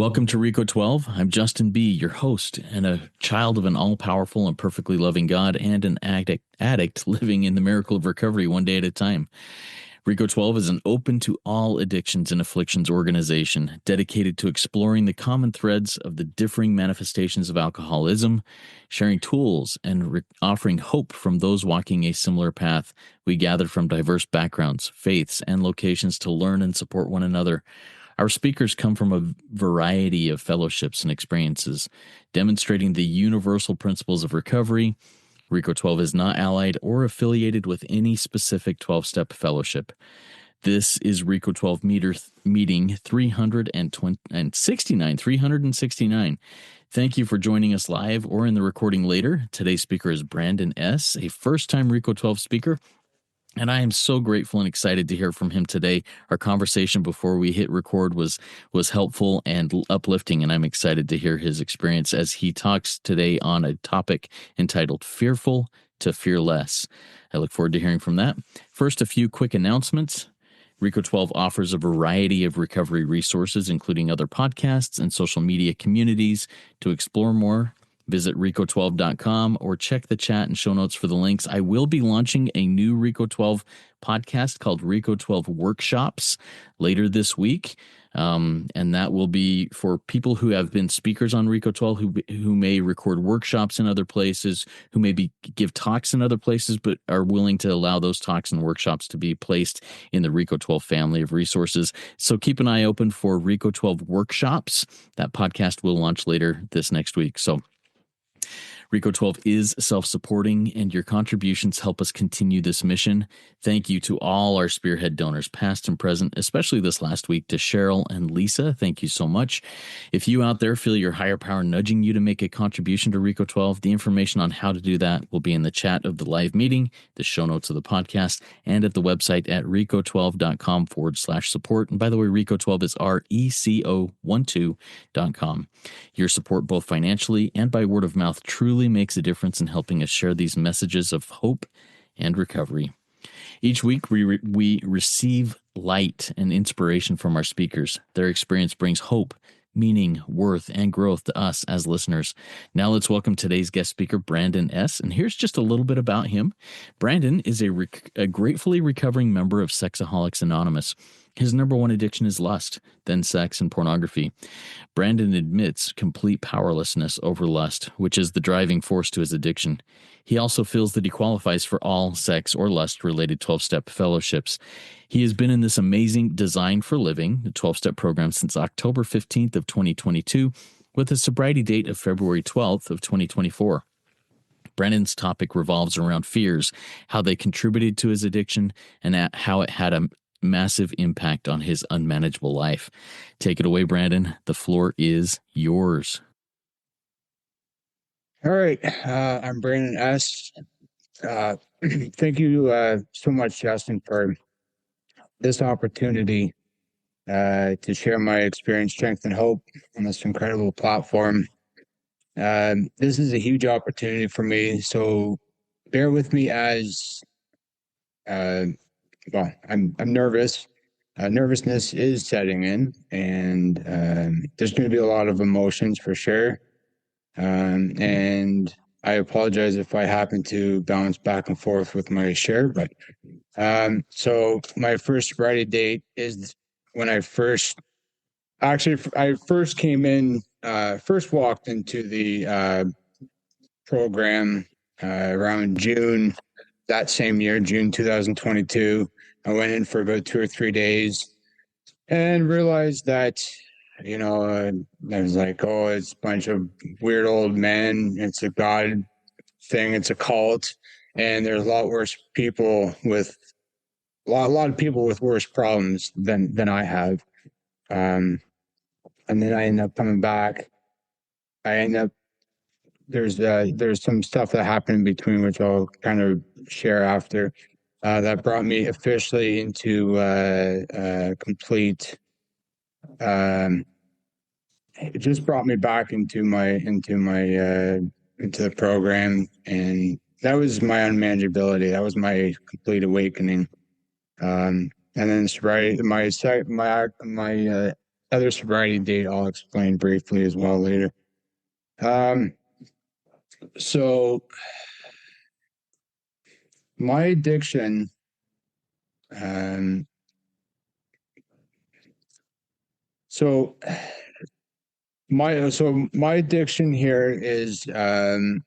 Welcome to Rico 12. I'm Justin B., your host, and a child of an all-powerful and perfectly loving God and an addict living in the miracle of recovery one day at a time. Rico 12 is an open to all addictions and afflictions organization dedicated to exploring the common threads of the differing manifestations of alcoholism, sharing tools, and offering hope from those walking a similar path. We gather from diverse backgrounds, faiths, and locations to learn and support one another. Our speakers come from a variety of fellowships and experiences, demonstrating the universal principles of recovery. Rico 12 is not allied or affiliated with any specific 12-step fellowship. This is Rico 12 meeting 369. Thank you for joining us live or in the recording later. Today's speaker is Brandon S., a first-time Rico 12 speaker. And I am so grateful and excited to hear from him today. Our conversation before we hit record was helpful and uplifting, and I'm excited to hear his experience as he talks today on a topic entitled Fearful to Fearless. I look forward to hearing from that. First, a few quick announcements. Rico 12 offers a variety of recovery resources, including other podcasts and social media communities. To explore more, visit rico12.com or check the chat and show notes for the links. I will be launching a new Rico 12 podcast called Rico 12 Workshops later this week. And that will be for people who have been speakers on Rico 12, who may record workshops in other places, who maybe give talks in other places, but are willing to allow those talks and workshops to be placed in the Rico 12 family of resources. So keep an eye open for Rico 12 Workshops. That podcast will launch later this next week. So Rico 12 is self-supporting, and your contributions help us continue this mission. Thank you to all our Spearhead donors, past and present, especially this last week to Cheryl and Lisa. Thank you so much. If you out there feel your higher power nudging you to make a contribution to Rico 12, the information on how to do that will be in the chat of the live meeting, the show notes of the podcast, and at the website at rico12.com/support. And by the way, Rico 12 is RECO12.com. Your support, both financially and by word of mouth, truly makes a difference in helping us share these messages of hope and recovery. Each week, we receive light and inspiration from our speakers. Their experience brings hope, meaning, worth, and growth to us as listeners. Now let's welcome today's guest speaker, Brandon S. And here's just a little bit about him. Brandon is a gratefully recovering member of Sexaholics Anonymous. His number one addiction is lust, then sex and pornography. Brandon admits complete powerlessness over lust, which is the driving force to his addiction. He also feels that he qualifies for all sex or lust-related 12-step fellowships. He has been in this amazing Design for Living, the 12-step program, since October 15th of 2022, with a sobriety date of February 12th of 2024. Brandon's topic revolves around fears, how they contributed to his addiction, and how it had a massive impact on his unmanageable life. Take it away, Brandon. The floor is yours. All right. I'm Brandon S. Thank you so much, Justin, for this opportunity to share my experience, strength, and hope on this incredible platform. This is a huge opportunity for me, so bear with me as I'm nervous. Nervousness is setting in, and there's going to be a lot of emotions for sure. And I apologize if I happen to bounce back and forth with my share, but so my first sobriety date is when I first walked into the program around June that same year, June 2022. I went in for about 2 or 3 days and realized that, I was like, oh, it's a bunch of weird old men. It's a God thing. It's a cult. And there's a lot worse people with a lot of people with worse problems than I have. And then I end up coming back. There's some stuff that happened in between, which I'll kind of share after. That brought me officially into complete. It just brought me back into the program, and that was my unmanageability. That was my complete awakening. And then sobriety, my other sobriety date I'll explain briefly as well later. Um, so my addiction, um, so my addiction here is um,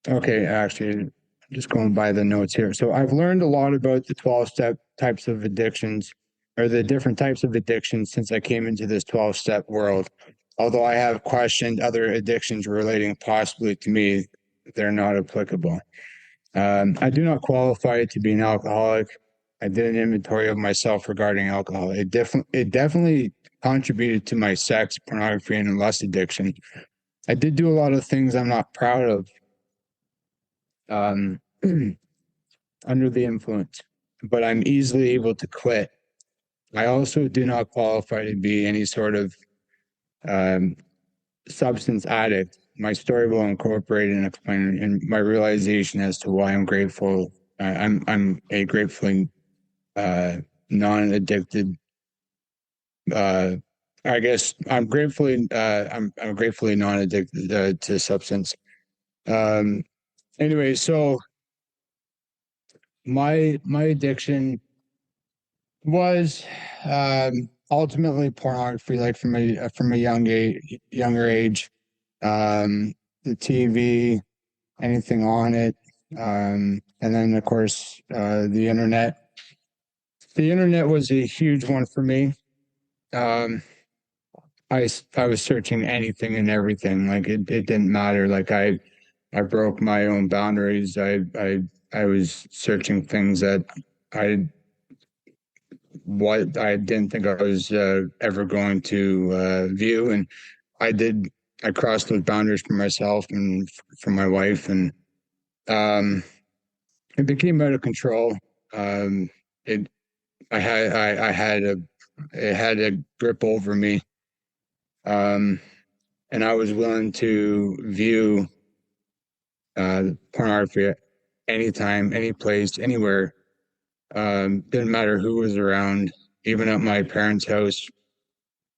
okay. Actually, I'm just going by the notes here. So I've learned a lot about the 12-step types of addictions, or the different types of addictions, since I came into this 12-step world. Although I have questioned other addictions relating possibly to me, they're not applicable. I do not qualify to be an alcoholic. I did an inventory of myself regarding alcohol. It definitely contributed to my sex, pornography, and lust addiction. I did do a lot of things I'm not proud of um, under the influence, but I'm easily able to quit. I also do not qualify to be any sort of um, substance addict. My story will incorporate and explain and my realization as to why I'm grateful. I'm a gratefully non-addicted. Uh, I guess I'm gratefully non-addicted to substance. Um, anyway, so my addiction was ultimately pornography, like from a younger age. The TV, anything on it, and then of course the internet. The internet was a huge one for me. Um, I was searching anything and everything. Like it didn't matter. Like I broke my own boundaries. I was searching things that I what I didn't think I was ever going to view, and I did. I crossed those boundaries for myself and for my wife, and um, it became out of control. It I had a it had a grip over me, um, and I was willing to view pornography at any time, any place, anywhere. Didn't matter who was around, even at my parents' house.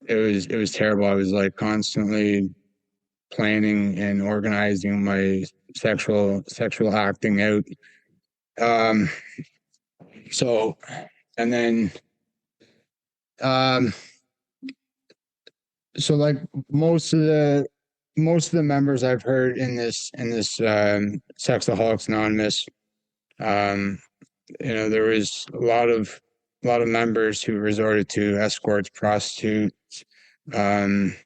It was terrible. I was like constantly planning and organizing my sexual acting out. Um, so and then um, so like most of the members I've heard in this Sexaholics Anonymous, um, there was a lot of members who resorted to escorts, prostitutes, um,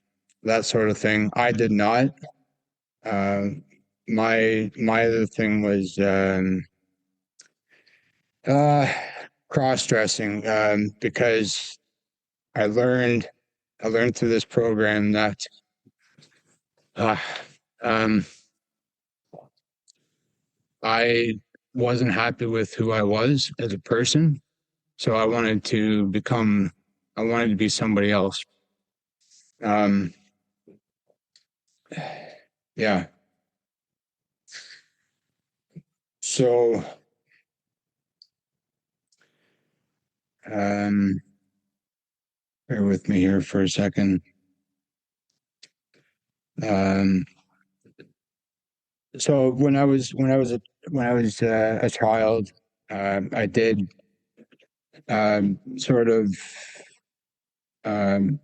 that sort of thing. I did not. Uh, my other thing was uh, cross dressing because I learned I learned through this program that uh, um, I wasn't happy with who I was as a person, so I wanted to be somebody else. Um, yeah. So um, bear with me here for a second. Um, so when I was a child, I did sort of um,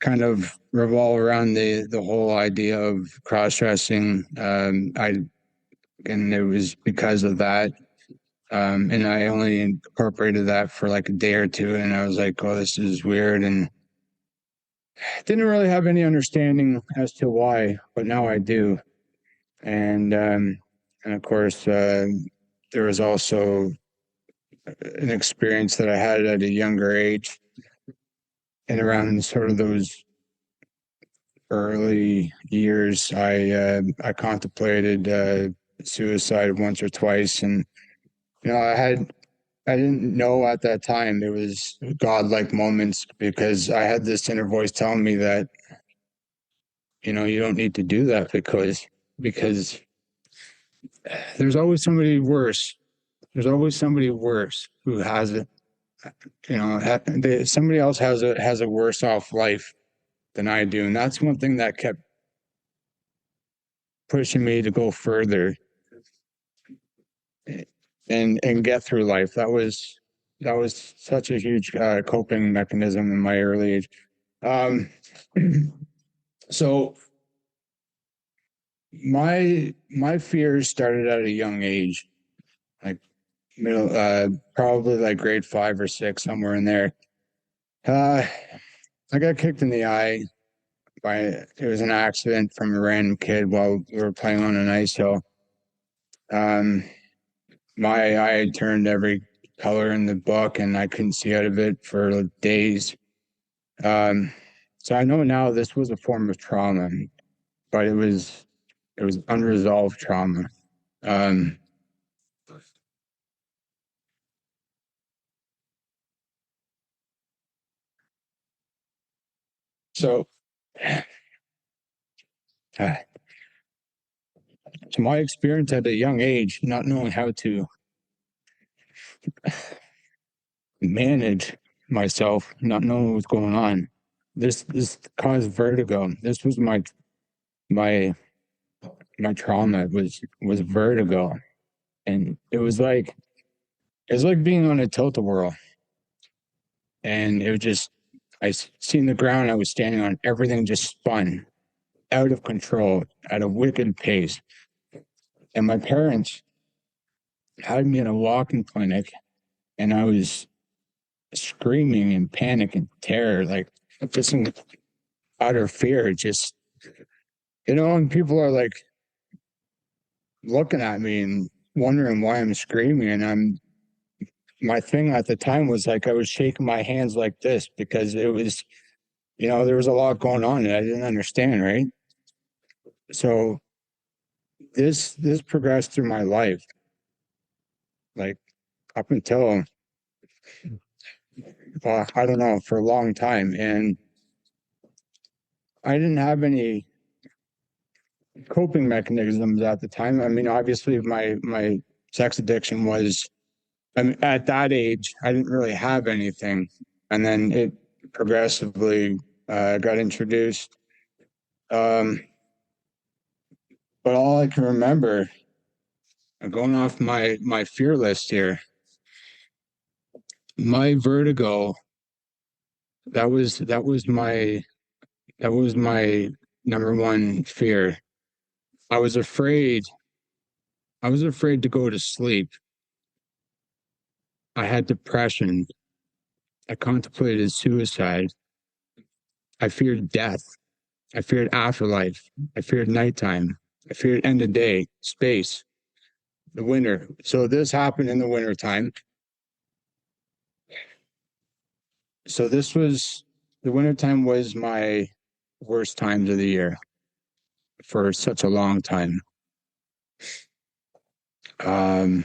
kind of revolve around the whole idea of cross dressing. And it was because of that. And I only incorporated that for like a day or two, and I was like, "Oh, this is weird," and didn't really have any understanding as to why, but now I do. And of course, there was also an experience that I had at a younger age, and around sort of those early years, I contemplated suicide once or twice, and I didn't know at that time it was godlike moments because I had this inner voice telling me that you don't need to do that because there's always somebody worse. There's always somebody worse who has it. somebody else has a worse off life than I do, and that's one thing that kept pushing me to go further and get through life. That was such a huge coping mechanism in my early age. Um, so my fears started at a young age, like middle, probably like grade 5 or 6, somewhere in there. Uh, I got kicked in the eye by it was an accident from a random kid while we were playing on an ice hill. Um, my eye had turned every color in the book, and I couldn't see out of it for days. Um, so I know now this was a form of trauma, but it was unresolved trauma. Um, so, uh, so my experience at a young age, not knowing how to manage myself, not knowing what was going on, this caused vertigo. This was my my trauma was vertigo, and it was like being on a tilt-a-whirl, and it was just seen the ground I was standing on, everything just spun out of control at a wicked pace. And my parents had me in a walking clinic, and I was screaming in panic and terror, like just in utter fear. Just, and people are like looking at me and wondering why I'm screaming. And my thing at the time was like I was shaking my hands like this because it was, there was a lot going on that I didn't understand, right? So this progressed through my life, like up until, well, I don't know, for a long time. And I didn't have any coping mechanisms at the time. I mean, obviously my sex addiction was, I mean, at that age, I didn't really have anything. And then it progressively got introduced. Um, but all I can remember, going off my fear list here, my vertigo, that was my number one fear. I was afraid. I was afraid to go to sleep. I had depression. I contemplated suicide. I feared death. I feared afterlife. I feared nighttime. I feared end of day, space, the winter. So this happened in the winter time. So the winter time was my worst times of the year for such a long time. Um,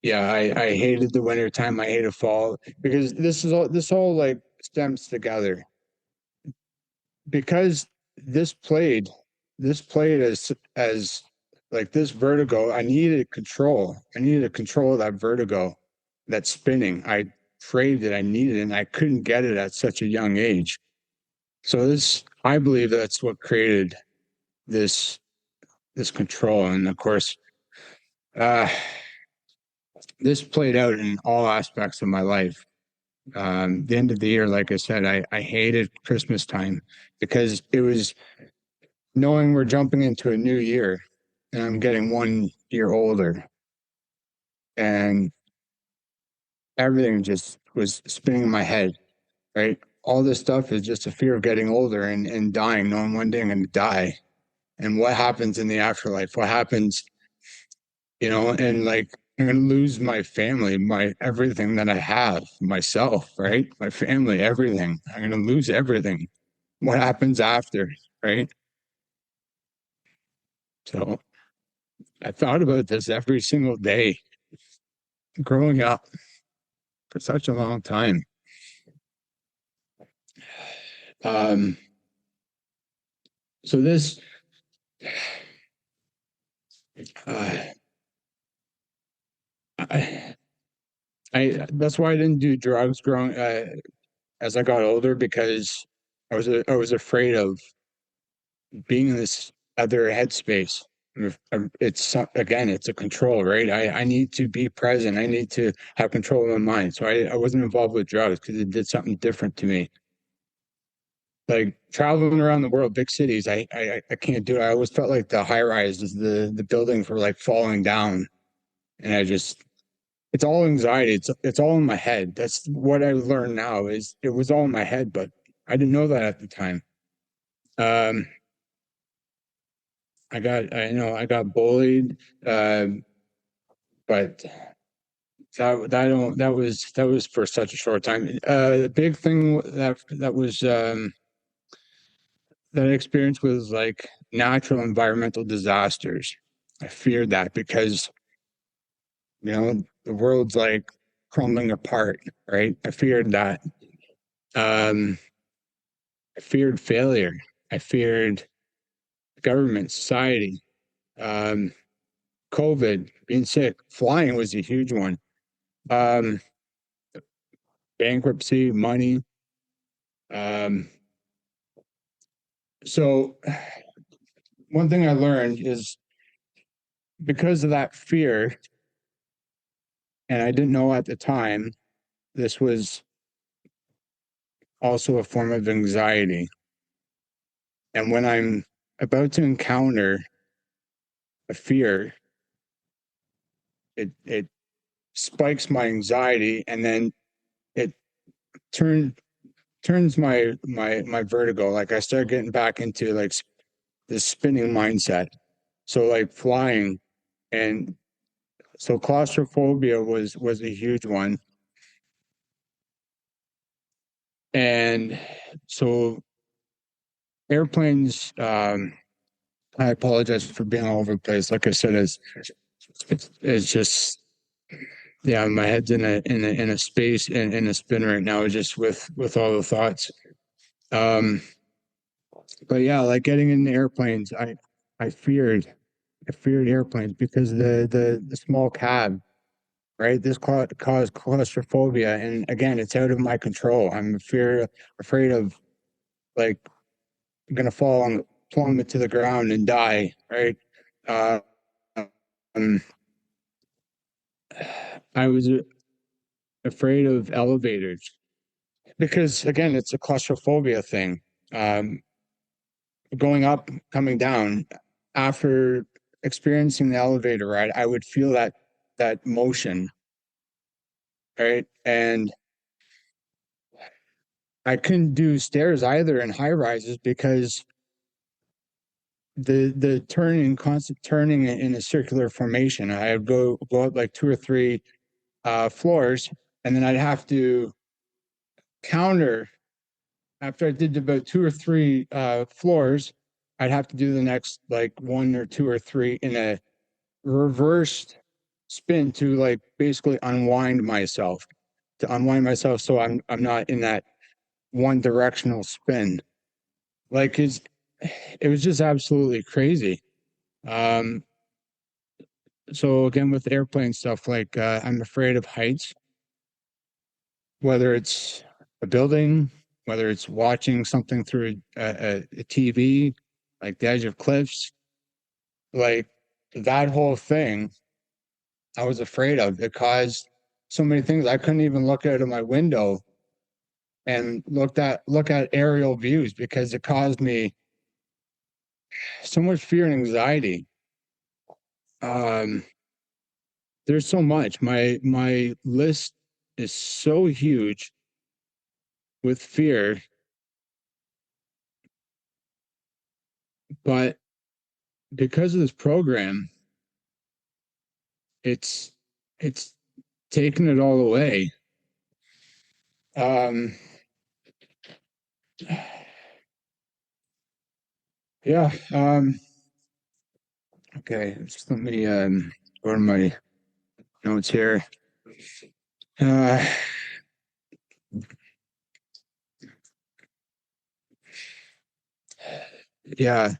yeah, I hated the winter time. I hated fall because this all like stems together because this played as like this vertigo. I needed control of that vertigo, that spinning. I craved it, I needed it, and I couldn't get it at such a young age. So this, I believe, that's what created this this control. And of course, uh this played out in all aspects of my life. The end of the year, like I said, I hated Christmas time because it was knowing we're jumping into a new year and I'm getting 1 year older, and everything just was spinning in my head, right? All this stuff is just a fear of getting older and dying, knowing one day I'm going to die. And what happens in the afterlife? What happens, and like I'm going to lose my family, my everything that I have, myself, right? My family, everything. I'm going to lose everything. What happens after, right? So I thought about this every single day growing up for such a long time. Um, so this, uh, I, That's why I didn't do drugs growing as I got older, because I was afraid of being in this other headspace. It's again, it's a control, right? I need to be present. I need to have control of my mind. So I wasn't involved with drugs because it did something different to me. Like traveling around the world, big cities, I can't do it. I always felt like the high rises, the buildings were like falling down, and it's all anxiety. It's all in my head. That's what I learned now is it was all in my head, but I didn't know that at the time. Um, I got bullied, uh, but that was for such a short time. The big thing that was that I experienced was like natural environmental disasters. I feared that because the world's like crumbling apart, right? I feared that. Um, I feared failure. I feared government, society, um, COVID, being sick, flying was a huge one. Um, Bankruptcy, money. Um, so one thing I learned is because of that fear, and I didn't know at the time, this was also a form of anxiety. And when I'm about to encounter a fear, it spikes my anxiety, and then it turns turns my vertigo. Like I start getting back into like this spinning mindset. So like flying, and so claustrophobia was a huge one. And so airplanes, I apologize for being all over the place. Like I said, it's just yeah, my head's in a space in a spin right now, just with all the thoughts. Um, but yeah, like getting in the airplanes, I feared I feared airplanes because the small cab, right? This caused claustrophobia, and again, it's out of my control. Afraid of like I'm gonna fall on plummet to the ground and die, right? Uh, um, I was afraid of elevators because again, it's a claustrophobia thing. Um, Going up, coming down, after experiencing the elevator ride, I would feel that motion, right? And I couldn't do stairs either in high rises because the turning, constant turning in a circular formation. I'd go up like two or three floors, and then I'd have to counter after I did about two or three floors. I'd have to do the next like one or two or three in a reversed spin to like basically unwind myself so I'm not in that one directional spin. Like it was just absolutely crazy. Um, so again with airplane stuff, like I'm afraid of heights, whether it's a building, whether it's watching something through a TV, like the edge of cliffs, like that whole thing I was afraid of. It caused so many things. I couldn't even look out of my window and look at aerial views because it caused me so much fear and anxiety. Um, there's so much. My list is so huge with fear, but because of this program, it's it's taken it all away. Um, yeah. Okay. Just let me go to my notes here. Uh, yeah.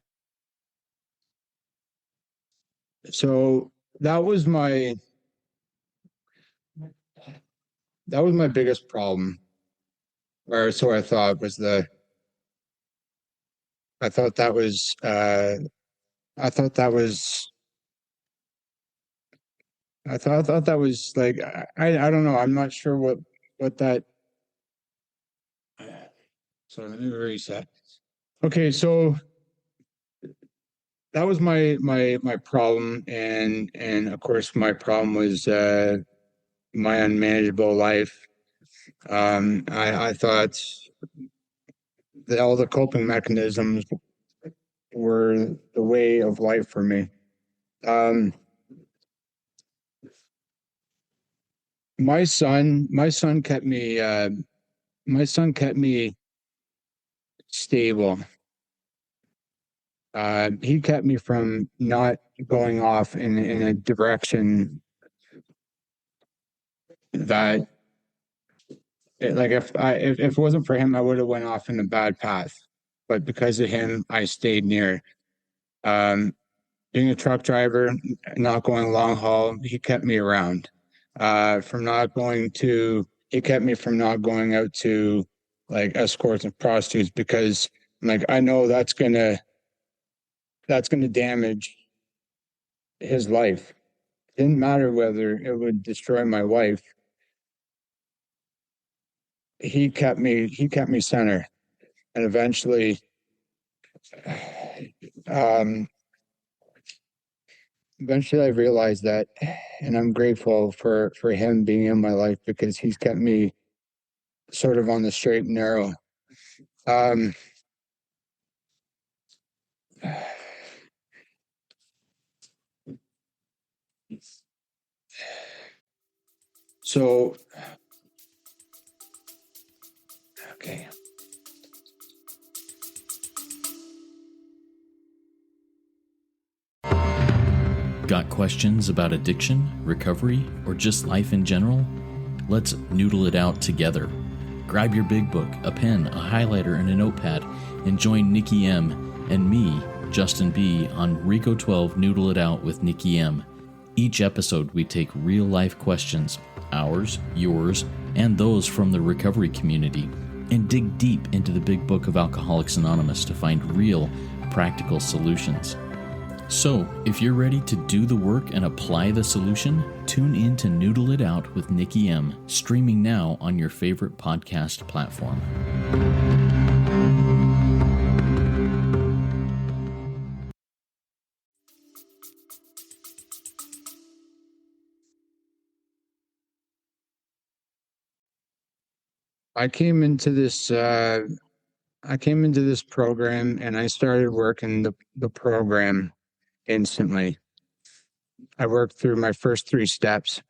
So that was my that was my biggest problem. Or so I thought was I thought that was I thought that was I thought that was like I don't know. I'm not sure what that so let me reset. Okay, so that was my problem, and of course my problem was my unmanageable life. I thought that all the coping mechanisms were the way of life for me. Um, my son kept me my son kept me stable. He kept me from not going off in a direction that like if it wasn't for him, I would have went off in a bad path. But because of him, I stayed near. Um, Being a truck driver, not going long haul, he kept me around. From not going to, he kept me from not going out to like escorts and prostitutes because like I know that's gonna damage his life. Didn't matter whether it would destroy my wife. He kept me center, and um, eventually I realized that, and I'm grateful for him being in my life because he's kept me sort of on the straight and narrow. Um, so okay. Got questions about addiction, recovery, or just life in general? Let's noodle it out together. Grab your big book, a pen, a highlighter, and a notepad, and join Nikki M. and me, Justin B., on Rico 12 Noodle It Out with Nikki M. Each episode, we take real-life questions, ours, yours, and those from the recovery community, and dig deep into the big book of Alcoholics Anonymous to find real, practical solutions. So, if you're ready to do the work and apply the solution, tune in to Noodle It Out with Nikki M, streaming now on your favorite podcast platform. I came into this I came into this program and I started working the program instantly. I worked through my first three steps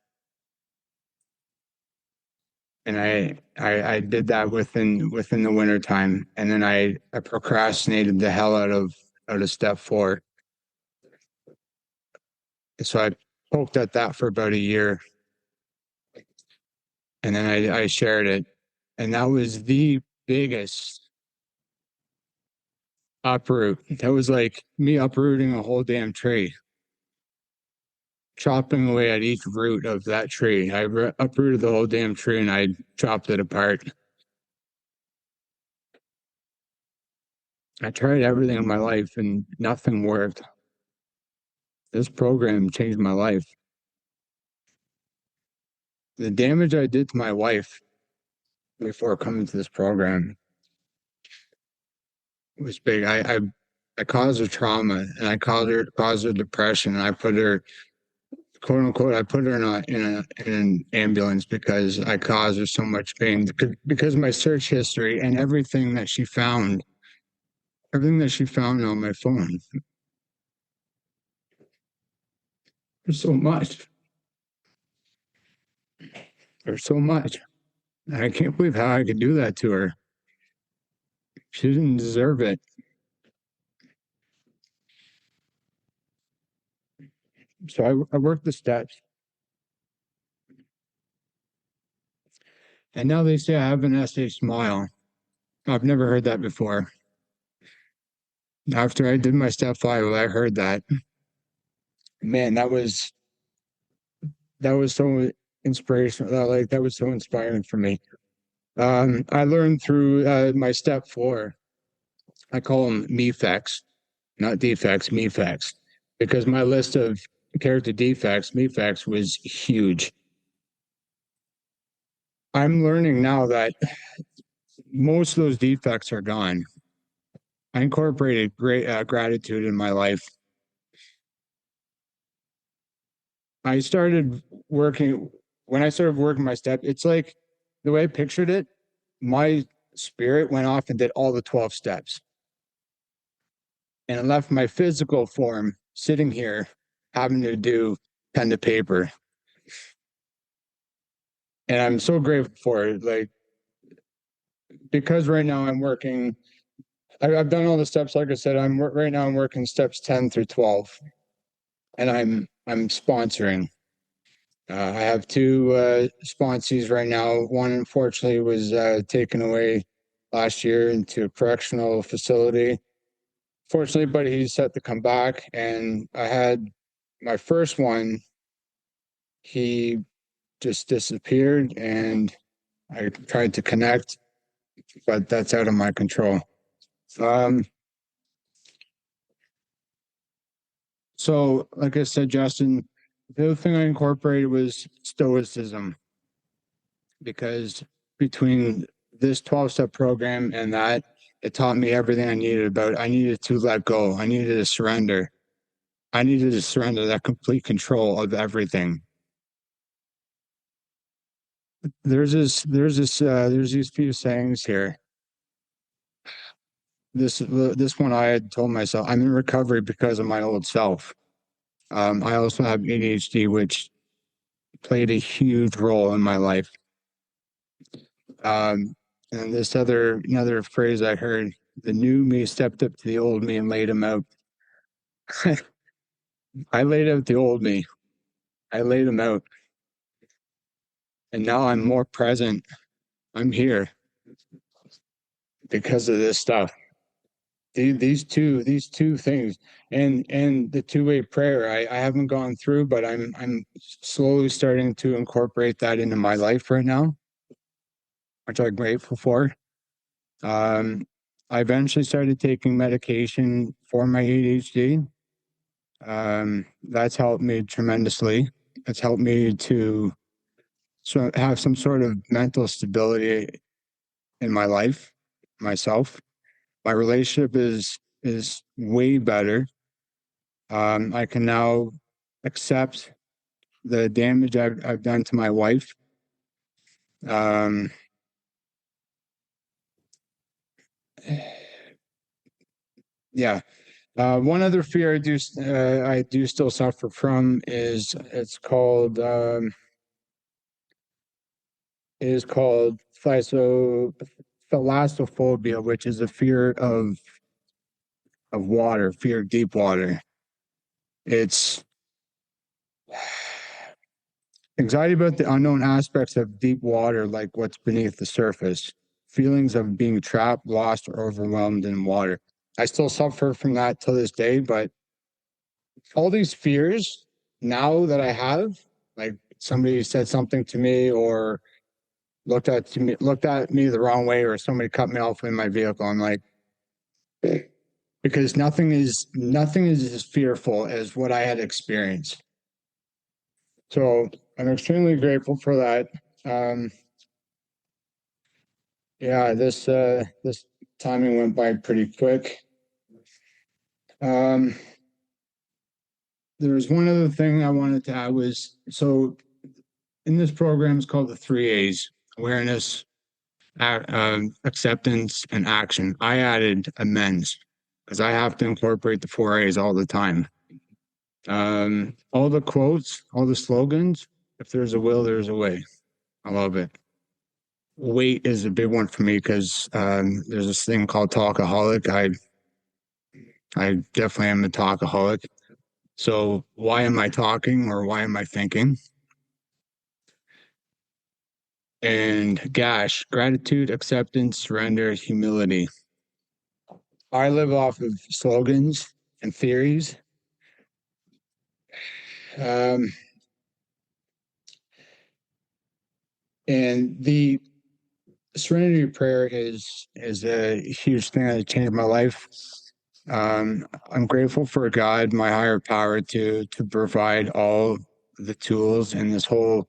and I did that within the winter time. And then I procrastinated the hell out of step four. So I poked at that for about a year and then I shared it. And that was the biggest uproot. That was like me uprooting a whole damn tree, chopping away at each root of that tree. Uprooted the whole damn tree and I chopped it apart. I tried everything in my life and nothing worked. This program changed my life. The damage I did to my wife before coming to this program was big. I caused her trauma and I caused her depression. And I put her, quote unquote, I put her in an ambulance because I caused her so much pain because my search history and everything that she found on my phone. There's so much. There's so much. I can't believe how I could do that to her. She didn't deserve it. So I worked the steps. And now they say I have an essay smile. I've never heard that before. After I did my step five, I heard that. Man, that was so inspirational. Like that was so inspiring for me. I learned through my step 4. I call them MEFEX, not defects, MEFEX, because my list of character defects, MEFEX, was huge. I'm learning now that most of those defects are gone. I incorporated great gratitude in my life. I started working when I started working my step. It's like the way I pictured it. My spirit went off and did all the 12 steps, and it left my physical form sitting here having to do pen to paper. And I'm so grateful for it. Like, because right now I'm working, I've done all the steps. Like I said, right now I'm working steps 10 through 12, and I'm sponsoring. I have two sponsees right now. One, unfortunately, was taken away last year into a correctional facility. Fortunately, but he's set to come back. And I had my first one, he just disappeared, and I tried to connect, but that's out of my control. Um, so, like I said, Justin, the other thing I incorporated was stoicism, because between this 12-step program and that, it taught me everything I needed about it. I needed to let go. I needed to surrender. I needed to surrender that complete control of everything. There's these few sayings here. This one I had told myself, I'm in recovery because of my old self. I also have ADHD, which played a huge role in my life. And another phrase I heard, the new me stepped up to the old me and laid him out. I laid out the old me. I laid him out. And now I'm more present. I'm here because of this stuff. These two things, and the two-way prayer, I haven't gone through, but I'm slowly starting to incorporate that into my life right now, which I'm grateful for. Um, I eventually started taking medication for my ADHD. That's helped me tremendously. It's helped me to have some sort of mental stability in my life, myself. My relationship is way better. I can now accept the damage I've done to my wife. Um, yeah. One other fear I do still suffer from is called thalassophobia, which is a fear of water, fear of deep water. It's anxiety about the unknown aspects of deep water, like what's beneath the surface, feelings of being trapped, lost, or overwhelmed in water. I still suffer from that to this day, but all these fears now that I have, like somebody said something to me or looked at me the wrong way, or somebody cut me off in my vehicle, I'm like, because nothing is as fearful as what I had experienced. So I'm extremely grateful for that. Um, yeah, this timing went by pretty quick. Um, there was one other thing I wanted to add was, so in this program, it's called the 3 A's: awareness, acceptance, and action. I added amends because I have to incorporate the 4 A's all the time. All the quotes, all the slogans, if there's a will, there's a way. I love it. Weight is a big one for me because there's this thing called talkaholic. I definitely am a talkaholic. So why am I talking, or why am I thinking? And gosh, gratitude, acceptance, surrender, humility. I live off of slogans and theories. Um, And the serenity prayer is a huge thing that changed my life. I'm grateful for God, my higher power, to provide all the tools in this whole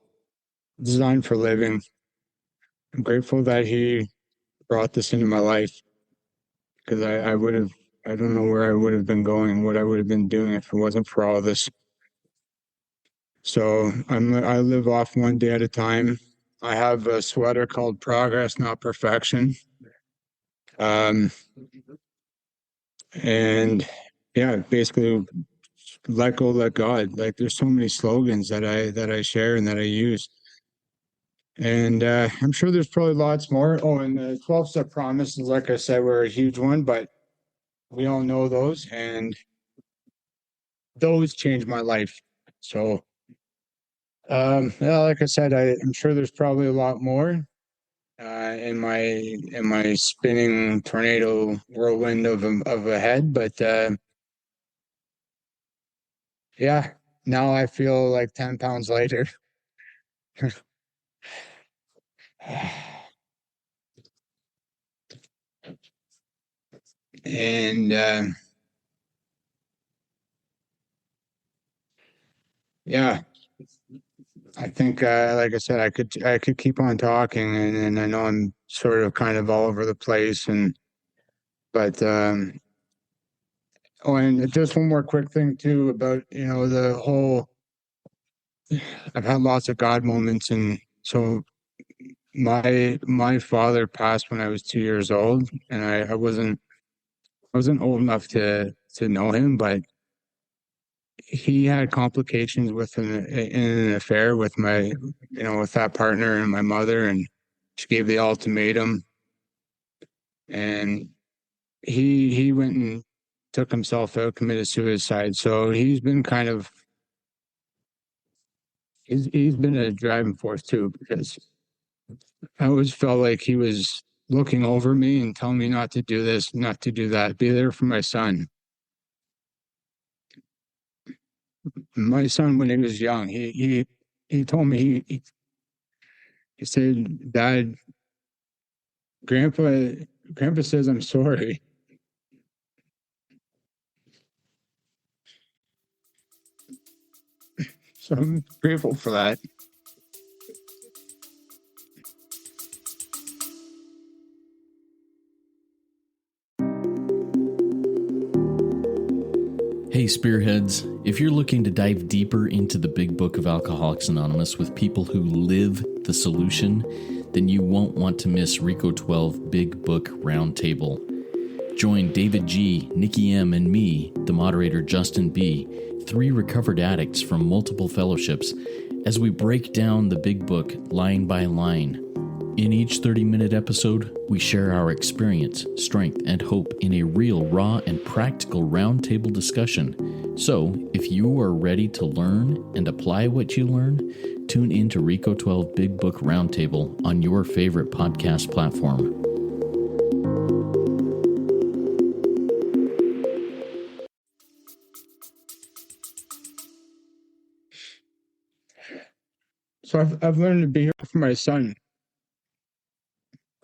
design for living. I'm grateful that He brought this into my life, because I would have, I don't know where I would have been going, what I would have been doing if it wasn't for all of this. So I live off one day at a time. I have a sweater called Progress, Not Perfection. Um, and yeah, basically let go, let God. Like, there's so many slogans that I share and that I use. And I'm sure there's probably lots more. Oh, and the 12-step promises, like I said, were a huge one, but we all know those, and those changed my life. So yeah, like I said, I'm sure there's probably a lot more in my spinning tornado whirlwind of a head, but yeah, now I feel like 10 pounds lighter. And yeah, I think like I said, I could keep on talking, and I know I'm sort of kind of all over the place, and but oh, and just one more quick thing too about, the whole, I've had lots of God moments. And so my father passed when I was 2 years old, and I wasn't old enough to know him, but he had complications with in an affair with with that partner and my mother, and she gave the ultimatum, and he went and took himself out, committed suicide. So he's been a driving force too, because I always felt like he was looking over me and telling me not to do this, not to do that, be there for my son. My son, when he was young, he told me, he said, "Dad, Grandpa, Grandpa says I'm sorry." So I'm grateful for that. Hey, Spearheads, if you're looking to dive deeper into the big book of Alcoholics Anonymous with people who live the solution, then you won't want to miss RICO 12 Big Book Roundtable. Join David G., Nikki M., and me, the moderator Justin B., 3 recovered addicts from multiple fellowships, as we break down the big book line by line. In each 30-minute episode, we share our experience, strength, and hope in a real, raw, and practical roundtable discussion. So, if you are ready to learn and apply what you learn, tune in to RICO 12 Big Book Roundtable on your favorite podcast platform. So I've learned to be here for my son.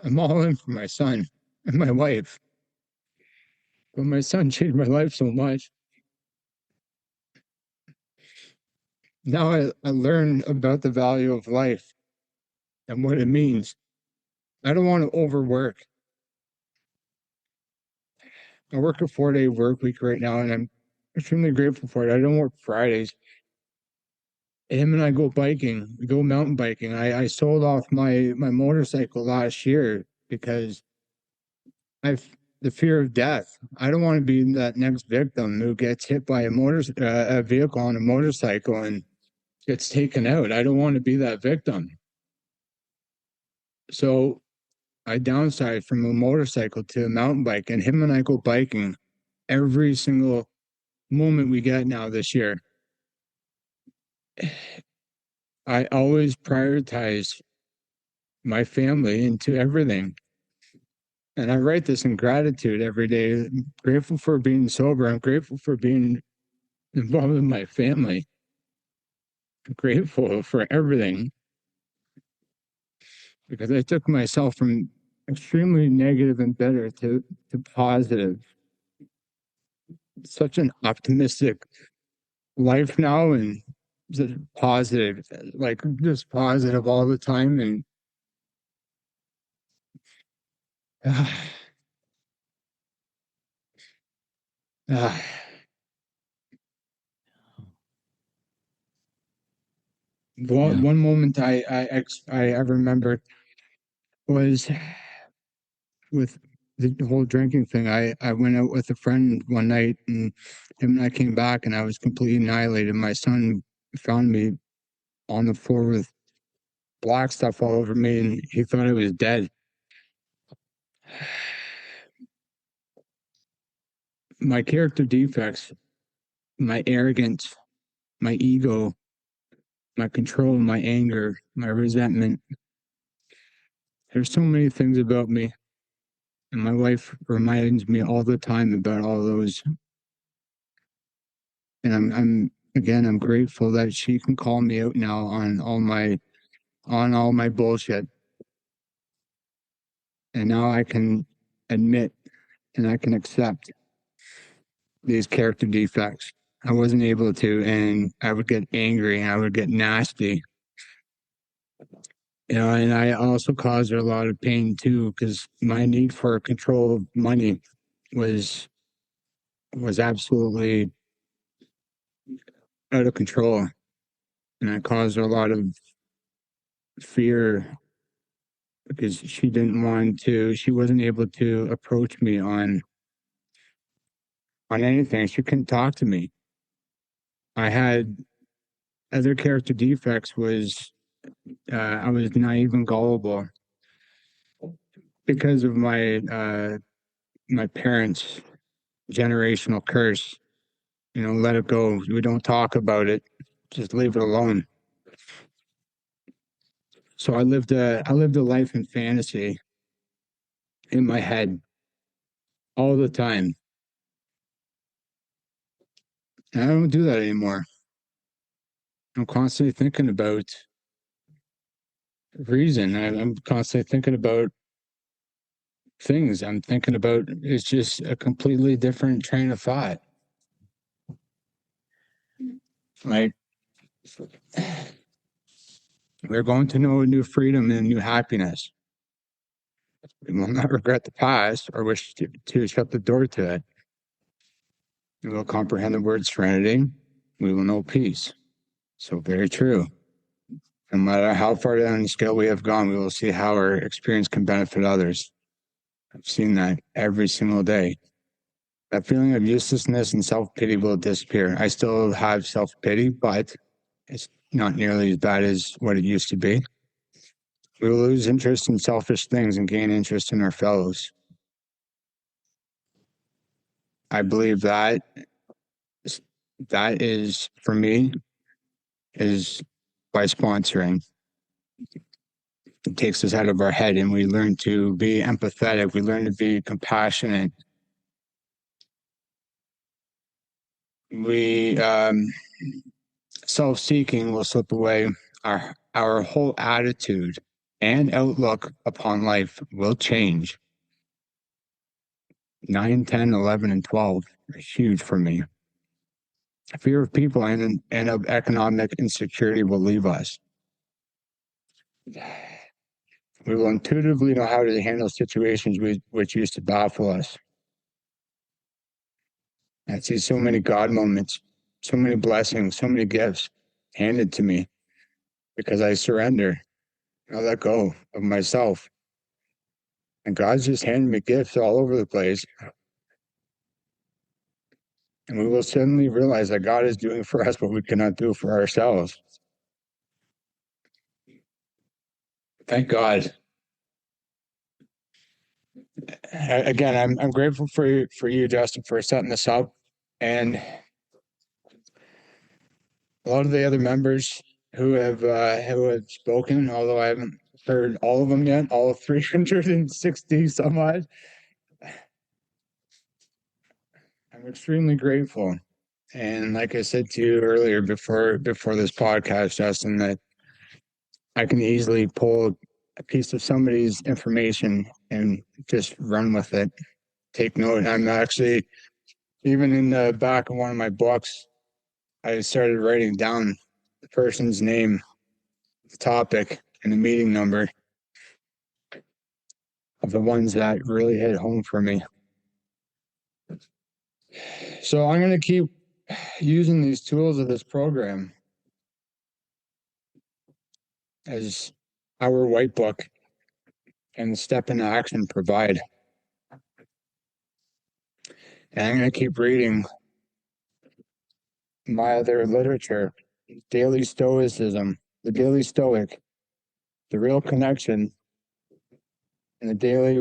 I'm all in for my son and my wife. But my son changed my life so much. Now I learn about the value of life and what it means. I don't want to overwork. I work a 4-day work week right now, and I'm extremely grateful for it. I don't work Fridays. Him and I go biking. We go mountain biking. I sold off my motorcycle last year because I've the fear of death. I don't want to be that next victim who gets hit by a vehicle on a motorcycle and gets taken out. I don't want to be that victim. So I downsized from a motorcycle to a mountain bike, and him and I go biking every single moment we get now this year. I always prioritize my family into everything. And I write this in gratitude every day. I'm grateful for being sober. I'm grateful for being involved with my family. I'm grateful for everything. because I took myself from extremely negative and bitter to positive. Such an optimistic life now, and just positive, like just positive all the time. And uh, uh, Yeah. one moment I remember was with the whole drinking thing. I went out with a friend one night, and him and I came back, and I was completely annihilated. My son found me on the floor with black stuff all over me, and he thought I was dead. My character defects, my arrogance, my ego, my control, my anger, my resentment. There's so many things about me, and my wife reminds me all the time about all those. And I'm again, I'm grateful that she can call me out now on all my bullshit. And now I can admit and I can accept these character defects. I wasn't able to, and I would get angry and I would get nasty. And I also caused her a lot of pain too, because my need for control of money was was absolutely out of control. And I caused her a lot of fear because she wasn't able to approach me on anything. She couldn't talk to me. I had other character defects was I was naive and gullible because of my parents' generational curse. Let it go. We don't talk about it. Just leave it alone. So I lived a life in fantasy in my head all the time. And I don't do that anymore. I'm constantly thinking about reason. I'm constantly thinking about things. I'm thinking about it's just a completely different train of thought. Like we're going to know a new freedom and a new happiness. We will not regret the past or wish to shut the door to it. We will comprehend the word serenity. We will know peace. So very true. No matter how far down the scale we have gone, we will see how our experience can benefit others. I've seen that every single day. That feeling of uselessness and self pity will disappear. I still have self pity, but it's not nearly as bad as what it used to be. We will lose interest in selfish things and gain interest in our fellows. I believe that is for me is by sponsoring. It takes us out of our head and we learn to be empathetic. We learn to be compassionate. We self-seeking will slip away. Our whole attitude and outlook upon life will change. 9, 10, 11, and 12 are huge for me. Fear of people and of economic insecurity will leave us. We will intuitively know how to handle situations which used to baffle us. I see so many God moments, so many blessings, so many gifts handed to me because I surrender. I let go of myself. And God's just handing me gifts all over the place. And we will suddenly realize that God is doing for us what we cannot do for ourselves. Thank God. Again, I'm grateful for you, Justin, for setting this up. And a lot of the other members who have spoken, although I haven't heard all of them yet, all 360 some odd. I'm extremely grateful. And like I said to you earlier before this podcast, Justin, that I can easily pull a piece of somebody's information and just run with it. Take note. I'm actually, even in the back of one of my books, I started writing down the person's name, the topic, and the meeting number of the ones that really hit home for me. So I'm going to keep using these tools of this program as our white book and the step into action provide. And I'm going to keep reading my other literature, Daily Stoicism, The Daily Stoic, The Real Connection, and the daily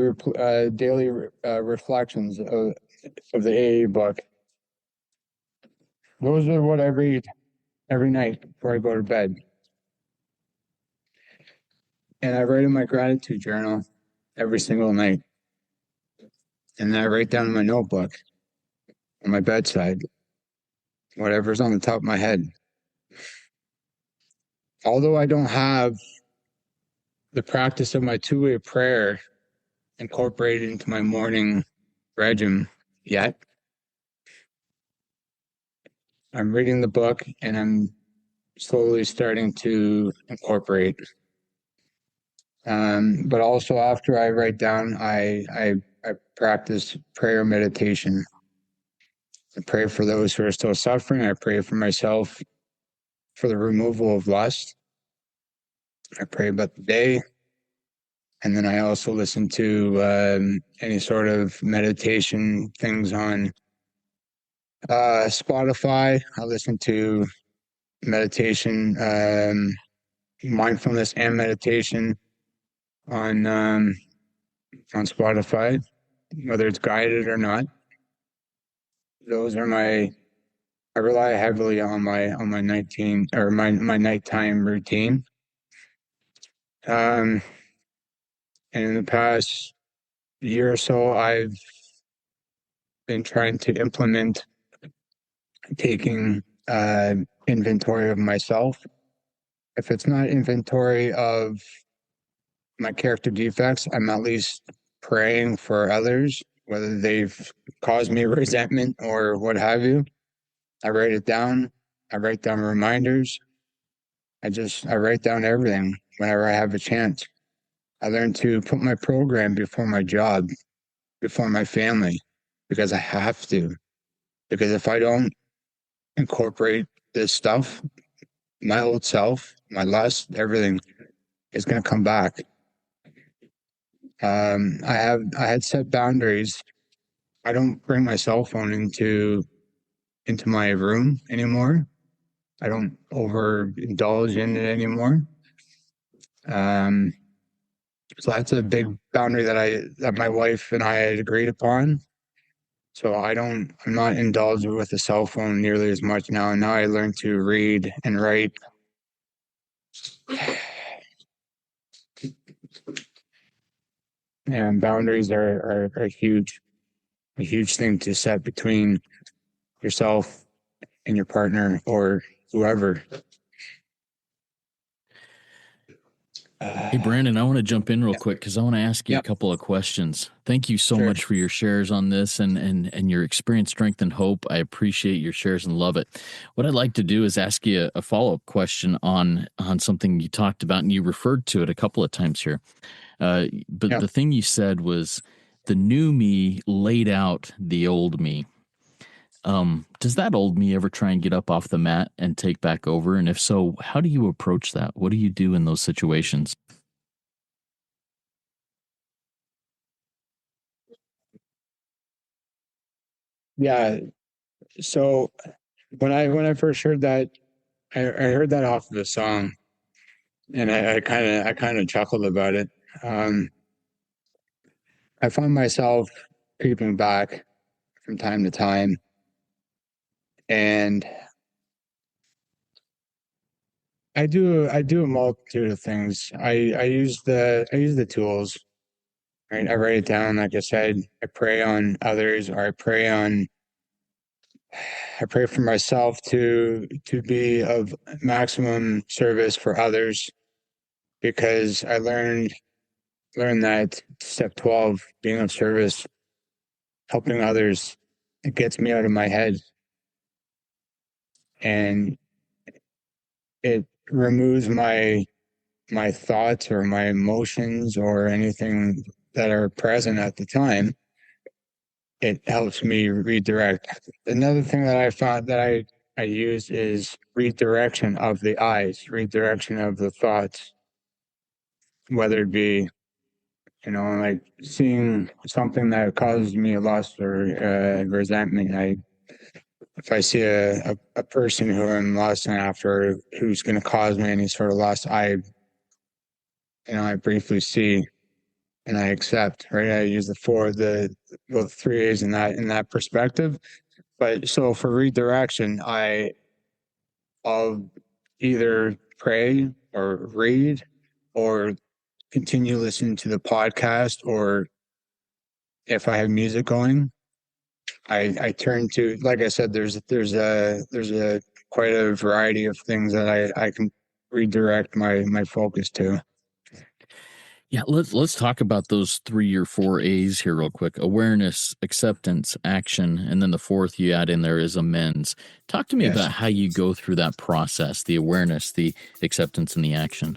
reflections of the AA book. Those are what I read every night before I go to bed. And I write in my gratitude journal every single night. And then I write down in my notebook on my bedside whatever's on the top of my head. Although I don't have the practice of my two-way prayer incorporated into my morning regimen yet, I'm reading the book and I'm slowly starting to incorporate. But also after I write down, I practice prayer meditation. I pray for those who are still suffering. I pray for myself for the removal of lust. I pray about the day. And then I also listen to any sort of meditation things on Spotify. I listen to meditation, mindfulness and meditation on Spotify, whether it's guided or not. Those are I rely heavily on my my nighttime routine. And in the past year or so, I've been trying to implement taking inventory of myself. If it's not inventory of my character defects, I'm at least praying for others, whether they've caused me resentment or what have you. I write it down. I write down reminders. I write down everything whenever I have a chance. I learned to put my program before my job, before my family, because I have to. Because if I don't incorporate this stuff, my old self, my lust, everything is going to come back. I had set boundaries. I don't bring my cell phone into my room anymore. I don't overindulge in it anymore. So that's a big boundary that my wife and I had agreed upon. So I'm not indulged with the cell phone nearly as much now. And now I learn to read and write. And boundaries are a huge thing to set between yourself and your partner or whoever. Hey, Brandon, I want to jump in real quick because I want to ask you a Yep. couple of questions. Thank you so Sure. much for your shares on this and your experience, strength, and hope. I appreciate your shares and love it. What I'd like to do is ask you a follow-up question on something you talked about, and you referred to it a couple of times here. But Yep. the thing you said was the new me laid out the old me. Does that old me ever try and get up off the mat and take back over? And if so, how do you approach that? What do you do in those situations? Yeah. So when I first heard that, I heard that off of a song, and I kind of chuckled about it. Um, I find myself creeping back from time to time, and I do a multitude of things. I use the tools. Right, I write it down. Like I said, I pray on others, or I pray for myself to be of maximum service for others. because I learned that step 12, being of service, helping others, it gets me out of my head, and it removes my thoughts or my emotions or anything that are present at the time. It helps me redirect. Another thing that I found that I use is redirection of the eyes, redirection of the thoughts, whether it be, like seeing something that causes me a loss or resentment. If I see a person who I'm lusting after who's going to cause me any sort of loss, I briefly see and I accept, right? I use the three A's in that perspective. But so for redirection, I'll either pray or read or continue listening to the podcast, or if I have music going, I turn to, like I said, there's a quite a variety of things that I can redirect my focus to. Yeah, let's talk about those 3 or 4 A's here real quick. Awareness, acceptance, action, and then the fourth you add in there is amends. Talk to me Yes. about how you go through that process, the awareness, the acceptance, and the action.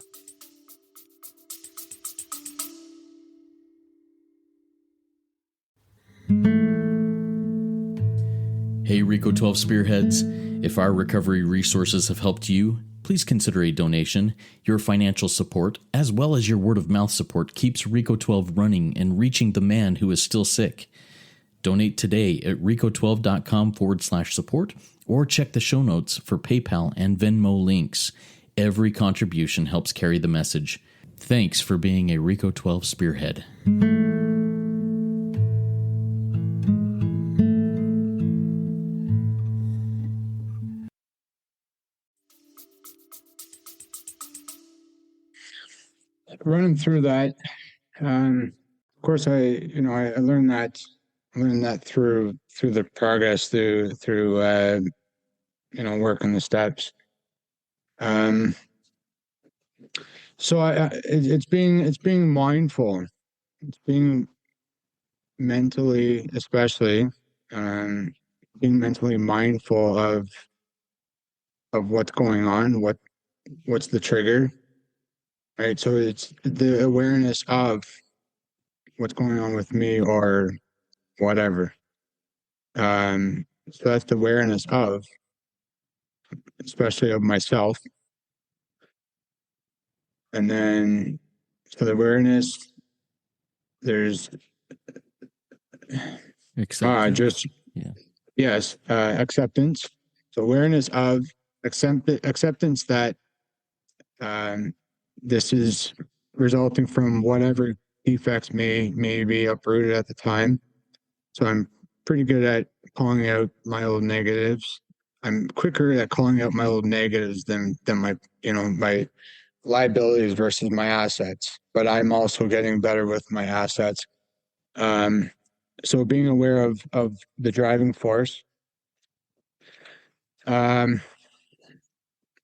Hey, Rico 12 Spearheads. If our recovery resources have helped you, please consider a donation. Your financial support, as well as your word of mouth support, keeps Rico 12 running and reaching the man who is still sick. Donate today at rico12.com/support or check the show notes for PayPal and Venmo links. Every contribution helps carry the message. Thanks for being a Rico 12 Spearhead. Running through that, of course, I learned that through the progress through working the steps. Um, so it's being mindful, it's being mentally, especially, um, being mentally mindful of what's going on, what's the trigger, right? So it's the awareness of what's going on with me or whatever. So that's the awareness of, especially of myself. And then, so the awareness, there's Acceptance. just, Yeah. yes, acceptance. So awareness of acceptance that um, this is resulting from whatever defects may be uprooted at the time. So I'm pretty good at calling out my old negatives. I'm quicker at calling out my old negatives than my liabilities versus my assets. But I'm also getting better with my assets. Um, so being aware of the driving force. Um,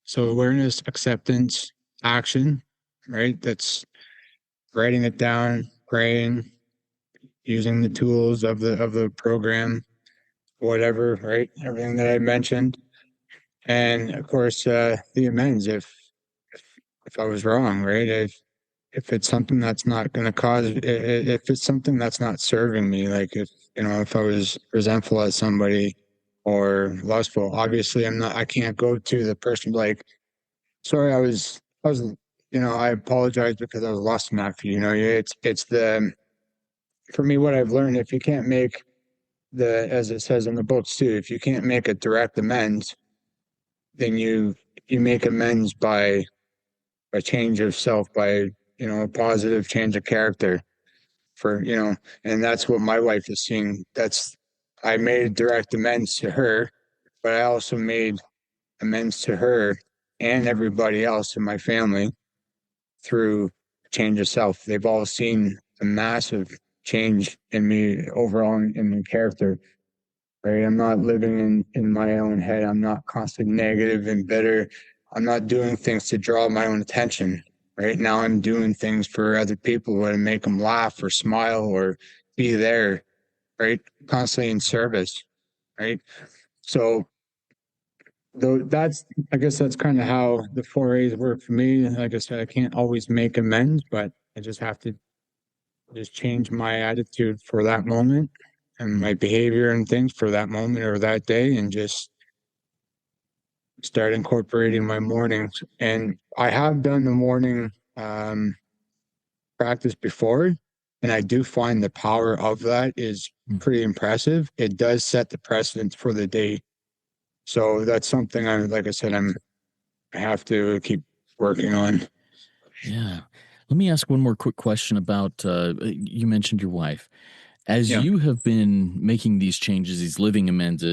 so awareness, acceptance, action, right? That's writing it down, praying, using the tools of the program, whatever, right? Everything that I mentioned. And of course, the amends if I was wrong, right? If it's something that's not going to cause, if it's something that's not serving me, like if I was resentful at somebody or lustful, obviously I can't go to the person like, sorry, I apologize because I was lusting after you. For me, what I've learned, if you can't make as it says in the books too, if you can't make a direct amends, then you make amends by a change of self, by a positive change of character and that's what my wife is seeing. I made direct amends to her, but I also made amends to her and everybody else in my family through change of self. They've all seen a massive change in me overall in my character. Right. I'm not living in my own head. I'm not constantly negative and bitter. I'm not doing things to draw my own attention. Right now, I'm doing things for other people to make them laugh or smile or be there, right? Constantly in service, right? So, though that's, I guess that's kind of how the 4A's work for me. Like I said, I can't always make amends, but I just have to just change my attitude for that moment and my behavior and things for that moment or that day and just start incorporating my mornings. And I have done the morning um, practice before, and I do find the power of that is pretty impressive. It does set the precedent for the day. So that's something like I said, I have to keep working on. Yeah. Let me ask one more quick question about you mentioned your wife. As Yeah. you have been making these changes, these living amends,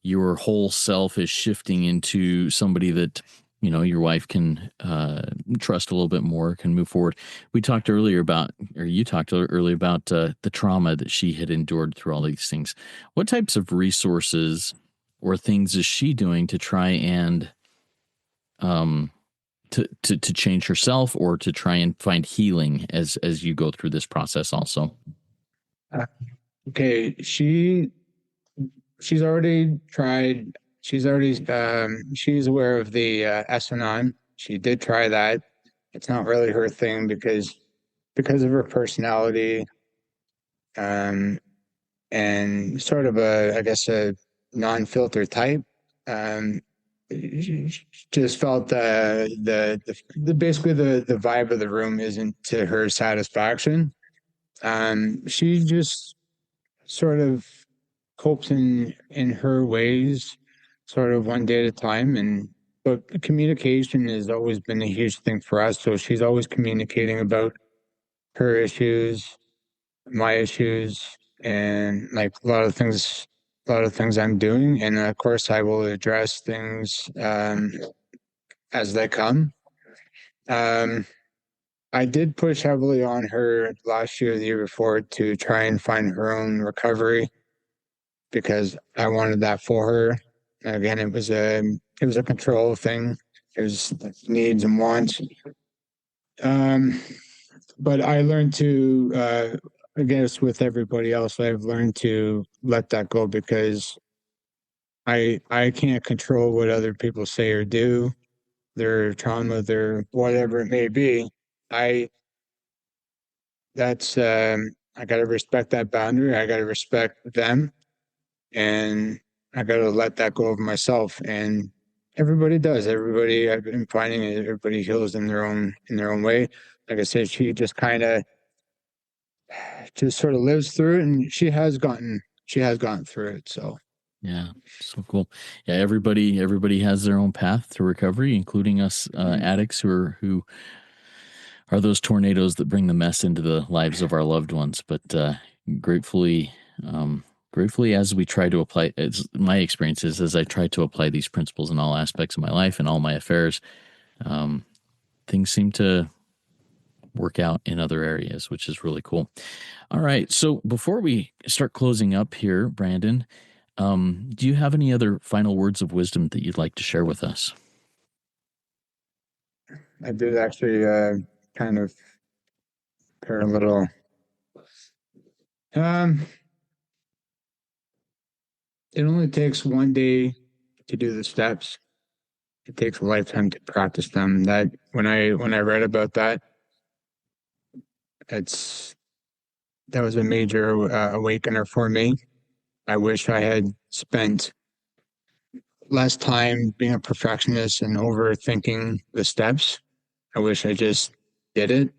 your whole self is shifting into somebody that your wife can trust a little bit more, can move forward. We talked earlier about, or you talked earlier about the trauma that she had endured through all these things. What types of resources or things is she doing to try and um, to change herself or to try and find healing as you go through this process also? Uh, Okay. She's already tried. She's aware of the S-Anon. She did try that. It's not really her thing because of her personality, um, and sort of I guess, a non-filter type. Um, she just felt basically the vibe of the room isn't to her satisfaction. She just sort of copes in her ways, sort of one day at a time. And but communication has always been a huge thing for us. So she's always communicating about her issues, my issues, and like a lot of things I'm doing. And of course, I will address things as they come. Um, I did push heavily on her last year, the year before, to try and find her own recovery because I wanted that for her. Again, it was a control thing. It was needs and wants. Um, but I learned to, I guess, with everybody else, I've learned to let that go because I can't control what other people say or do, their trauma, their whatever it may be. I that's I got to respect that boundary. I got to respect them, and I got to let that go of myself. And everybody does. Everybody, I've been finding it, everybody heals in their own way. Like I said, she just kind of just sort of lives through it, and she has gone through it. So Yeah, so cool. Yeah, everybody has their own path to recovery, including us addicts who are those tornadoes that bring the mess into the lives of our loved ones. But gratefully, um, gratefully, as we try to apply, it's my experiences as I try to apply these principles in all aspects of my life and all my affairs, um, things seem to work out in other areas, which is really cool. All right, so before we start closing up here, Brandon, do you have any other final words of wisdom that you'd like to share with us? I did actually kind of pair a little. Um, it only takes one day to do the steps. It takes a lifetime to practice them. That when I read about that, it's that was a major awakener for me. I wish I had spent less time being a perfectionist and overthinking the steps. I wish I just did it.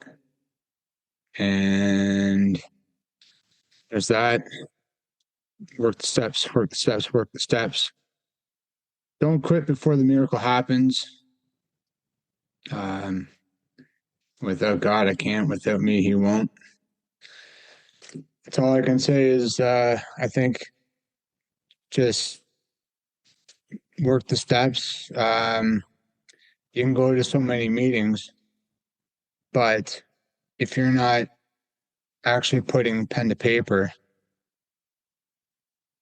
And there's that. Work the steps, work the steps, work the steps. Don't quit before the miracle happens. Um, Without God, I can't. Without me, He won't. That's all I can say is I think just work the steps. You can go to so many meetings, but if you're not actually putting pen to paper,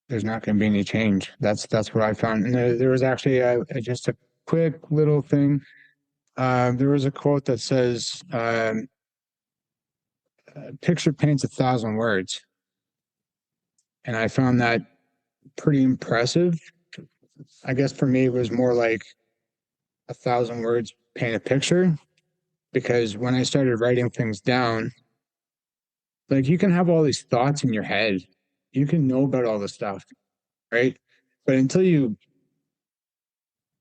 there's not going to be any change. That's what I found. And there was actually just a quick little thing. There was a quote that says, picture paints 1,000 words. And I found that pretty impressive. I guess for me, it was more like 1,000 words paint a picture, because when I started writing things down, like you can have all these thoughts in your head, you can know about all this stuff, right? But until you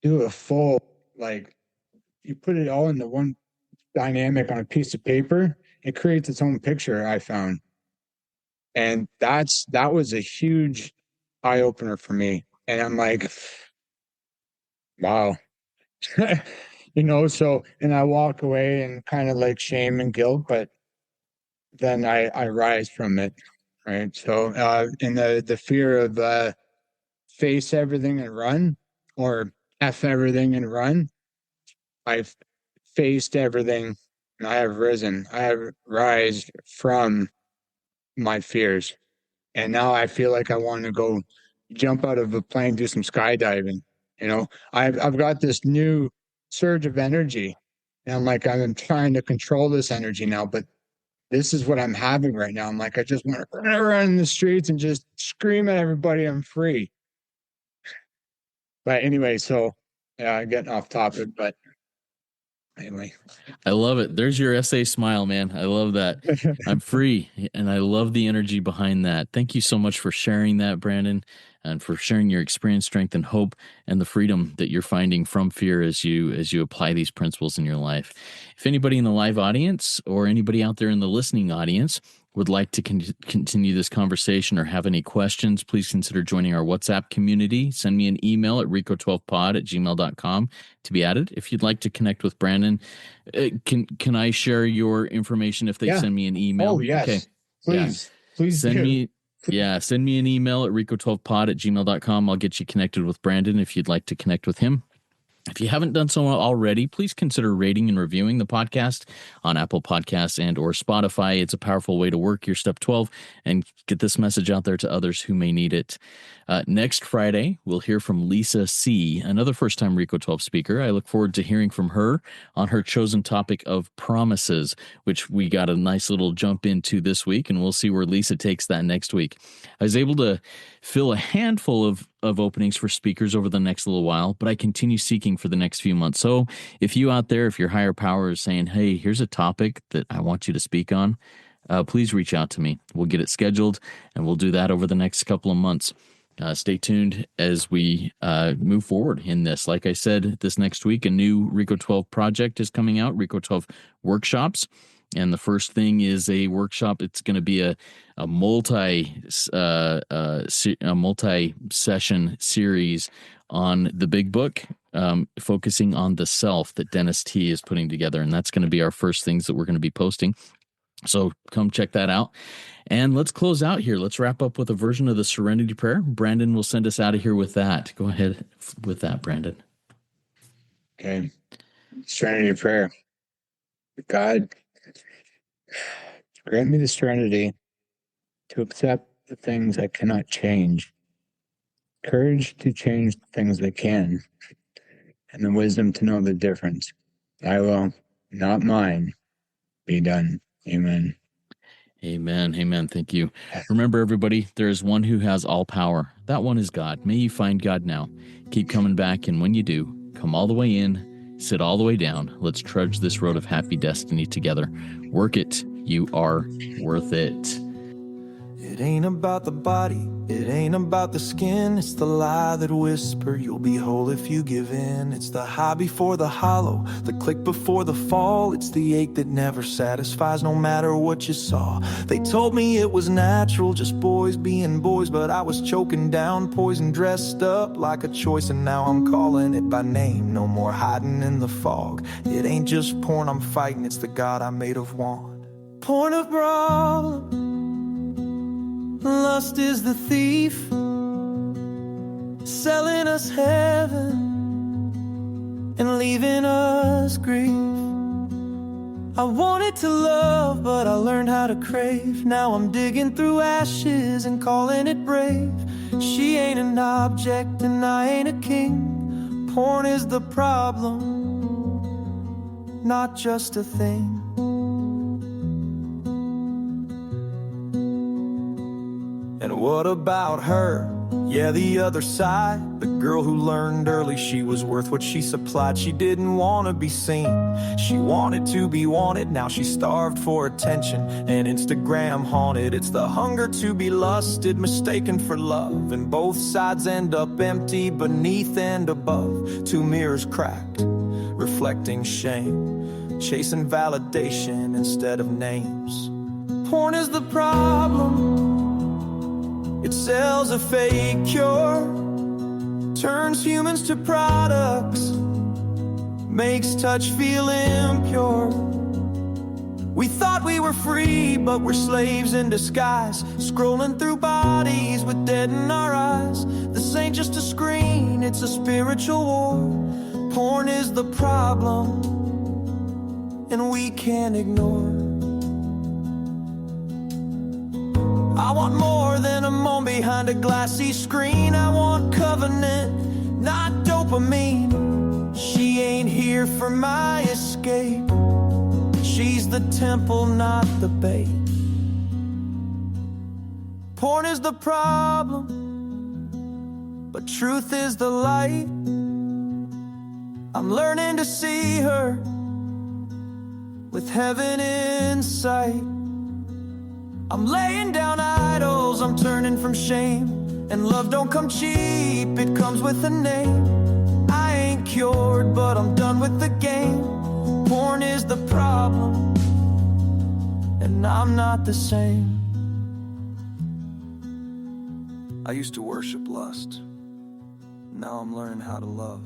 do a full, like, you put it all into one dynamic on a piece of paper, it creates its own picture, I found. And that was a huge eye opener for me. And I'm like, wow. So, and I walk away and kind of like shame and guilt, but then I rise from it. Right. So, in the fear of, face everything and run, or F everything and run, I've faced everything and I have risen. I have rise from my fears. And now I feel like I want to go jump out of a plane, do some skydiving. I've got this new surge of energy. And I'm like, I'm trying to control this energy now, but this is what I'm having right now. I'm like, I just want to run around in the streets and just scream at everybody I'm free. But anyway, so yeah, getting off topic, but anyway. I love it. There's your essay smile, man. I love that. I'm free, and I love the energy behind that. Thank you so much for sharing that, Brandon, and for sharing your experience, strength, and hope, and the freedom that you're finding from fear as you apply these principles in your life. If anybody in the live audience or anybody out there in the listening audience would like to continue this conversation or have any questions, please consider joining our WhatsApp community. Send me an email at rico12pod@gmail.com to be added. If you'd like to connect with Brandon, can I share your information if they send me an email? Oh, yes. Okay. Please. Yeah. Please send me. Yeah, send me an email at rico12pod@gmail.com. I'll get you connected with Brandon if you'd like to connect with him. If you haven't done so already, please consider rating and reviewing the podcast on Apple Podcasts and or Spotify. It's a powerful way to work your step 12 and get this message out there to others who may need it. Next Friday, we'll hear from Lisa C., another first-time Rico 12 speaker. I look forward to hearing from her on her chosen topic of promises, which we got a nice little jump into this week, and we'll see where Lisa takes that next week. I was able to fill a handful of openings for speakers over the next little while, but I continue seeking for the next few months. So if you out there, if your higher power is saying, hey, here's a topic that I want you to speak on, please reach out to me. We'll get it scheduled, and we'll do that over the next couple of months. Stay tuned as we move forward in this. Like I said, this next week, a new Rico 12 project is coming out, Rico 12 workshops. And the first thing is a workshop. It's going to be a multi-session series on the Big Book, focusing on the self that Dennis T. is putting together. And that's going to be our first things that we're going to be posting. So come check that out. And let's close out here. Let's wrap up with a version of the Serenity Prayer. Brandon will send us out of here with that. Go ahead with that, Brandon. Okay. Serenity Prayer. God, grant me the serenity to accept the things I cannot change, courage to change the things I can, and the wisdom to know the difference. I will, not mine, be done. Amen. Amen. Amen. Thank you. Remember, everybody, there is one who has all power. That one is God. May you find God now. Keep coming back, and when you do, come all the way in, sit all the way down. Let's trudge this road of happy destiny together. Work it. You are worth it. It ain't about the body, it ain't about the skin. It's the lie that whisper you'll be whole if you give in. It's the high before the hollow, the click before the fall. It's the ache that never satisfies no matter what you saw. They told me it was natural, just boys being boys, but I was choking down poison dressed up like a choice, and now I'm calling it by name. No more hiding in the fog. It ain't just porn I'm fighting, it's the God I made of want. Porn of brawl, lust is the thief, selling us heaven and leaving us grief. I wanted to love, but I learned how to crave. Now I'm digging through ashes and calling it brave. She ain't an object and I ain't a king. Porn is the problem, not just a thing. And what about her? Yeah, the other side. The girl who learned early she was worth what she supplied. She didn't want to be seen, she wanted to be wanted. Now she's starved for attention and Instagram haunted. It's the hunger to be lusted, mistaken for love. And both sides end up empty, beneath and above. Two mirrors cracked, reflecting shame, chasing validation instead of names. Porn is the problem. It sells a fake cure, turns humans to products, makes touch feel impure. We thought we were free, but we're slaves in disguise, scrolling through bodies with dead in our eyes. This ain't just a screen, it's a spiritual war. Porn is the problem, and we can't ignore. I want more than a moan behind a glassy screen. I want covenant, not dopamine. She ain't here for my escape. She's the temple, not the bait. Porn is the problem, but truth is the light. I'm learning to see her with heaven in sight. I'm laying down idols, I'm turning from shame. And love don't come cheap, it comes with a name. I ain't cured, but I'm done with the game. Porn is the problem, and I'm not the same. I used to worship lust. Now I'm learning how to love.